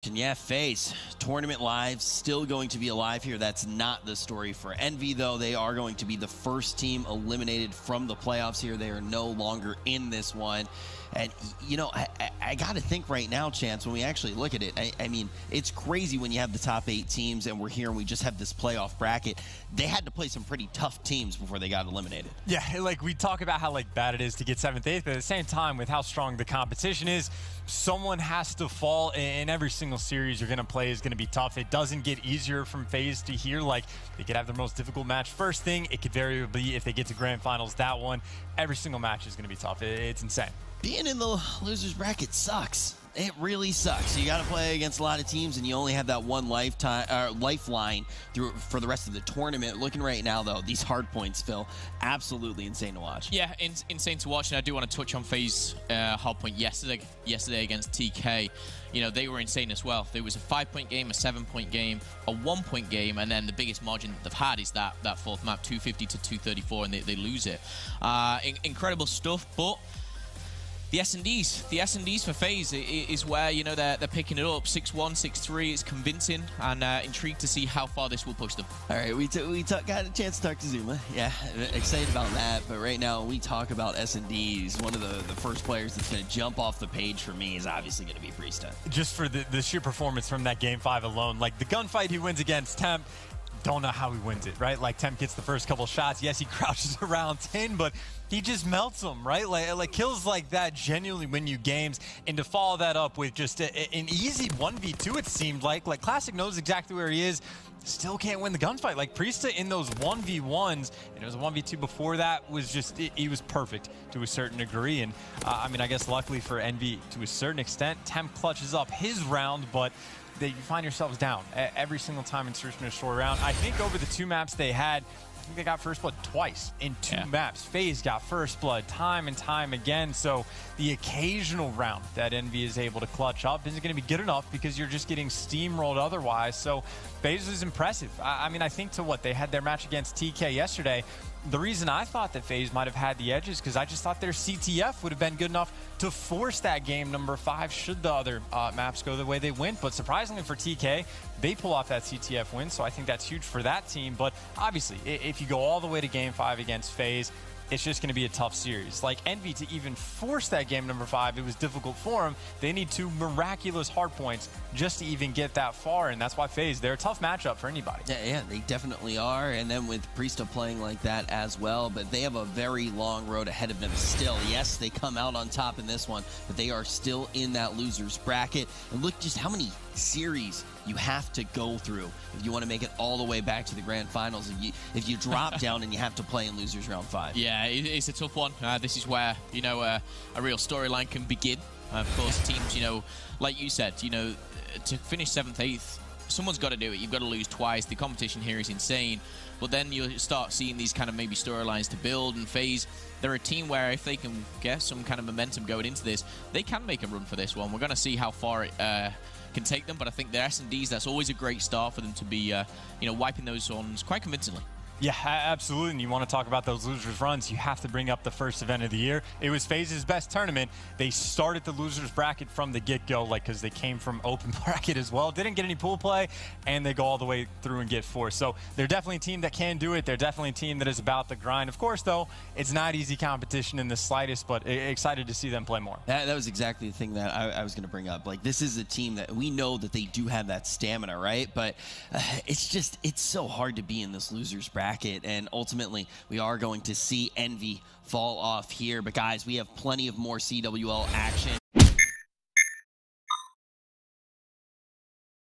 And yeah, FaZe, tournament live, still going to be alive here. That's not the story for Envy, though. They are going to be the first team eliminated from the playoffs here. They are no longer in this one. And, you know, I got to think right now, Chance, when we actually look at it, I mean, it's crazy when you have the top 8 teams and we're here and we just have this playoff bracket. They had to play some pretty tough teams before they got eliminated. Yeah, like we talk about how bad it is to get 7th, 8th, but at the same time, with how strong the competition is, someone has to fall, and every single series you're going to play is going to be tough. It doesn't get easier from FaZe to here. Like, they could have their most difficult match first thing. It could very well be, if they get to grand finals, that one. Every single match is going to be tough. It's insane. Being in the losers bracket sucks. It really sucks. You got to play against a lot of teams, and you only have that one lifeline for the rest of the tournament. Looking right now, though, these hard points, Phil, absolutely insane to watch. Yeah, insane to watch, and I do want to touch on FaZe hard point yesterday against TK. You know, they were insane as well. There was a 5-point game, a 7-point game, a 1-point game, and then the biggest margin that they've had is that fourth map, 250 to 234, and they lose it. Incredible stuff, but the S&Ds for FaZe is where, you know, they're picking it up. 6-1, 6-3. It's convincing, and intrigued to see how far this will push them. All right, we got a chance to talk to Zuma. Yeah, excited about that. But right now, when we talk about S&Ds, one of the first players that's going to jump off the page for me is obviously going to be Priesta. Just for the sheer performance from that Game 5 alone. Like, the gunfight he wins against Temp, don't know how he wins it, right? Like, Temp gets the first couple shots. Yes, he crouches around 10, but he just melts them, right? Like kills like that genuinely win you games, and to follow that up with just an easy 1v2, it seemed like Classic knows exactly where he is, still can't win the gunfight. Like, Priesta in those 1v1s, and it was a 1v2 before that, was just, he was perfect to a certain degree. And I mean, I guess luckily for Envy, to a certain extent, Temp clutches up his round, but you find yourselves down every single time in search of a short round. I think over the 2 maps they had, I think they got first blood twice in 2 maps. FaZe got first blood time and time again. So the occasional round that Envy is able to clutch up isn't going to be good enough because you're just getting steamrolled otherwise. So FaZe is impressive. I mean, I think to what they had their match against TK yesterday, the reason I thought that FaZe might have had the edges because I just thought their CTF would have been good enough to force that game number 5 should the other maps go the way they went. But surprisingly for TK, they pull off that CTF win, so I think that's huge for that team. But obviously, if you go all the way to Game 5 against FaZe, it's just going to be a tough series. Like, Envy, to even force that game number 5, it was difficult for them. They need 2 miraculous hard points just to even get that far, and that's why FaZe, they're a tough matchup for anybody. Yeah, they definitely are, and then with Priesta playing like that as well, but they have a very long road ahead of them still. Yes, they come out on top in this one, but they are still in that loser's bracket. And look just how many series you have to go through if you want to make it all the way back to the grand finals. If you drop down and you have to play in losers round 5. Yeah, it's a tough one. This is where, you know, a real storyline can begin. Of course, teams, you know, like you said, you know, to finish 7th, 8th, someone's got to do it. You've got to lose twice. The competition here is insane. But then you start seeing these kind of maybe storylines to build, and FaZe, they're a team where if they can get some kind of momentum going into this, they can make a run for this one. We're going to see how far it can take them, but I think the S&Ds, that's always a great start for them to be, you know, wiping those ones quite convincingly. Yeah, absolutely. And you want to talk about those losers runs, you have to bring up the first event of the year. It was FaZe's best tournament. They started the losers bracket from the get-go, like, because they came from open bracket as well. Didn't get any pool play, and they go all the way through and get 4. So they're definitely a team that can do it. They're definitely a team that is about the grind. Of course, though, it's not easy competition in the slightest, but excited to see them play more. That was exactly the thing that I was going to bring up. Like, this is a team that we know that they do have that stamina, right? But it's so hard to be in this losers bracket. And ultimately, we are going to see Envy fall off here. But guys, we have plenty of more CWL action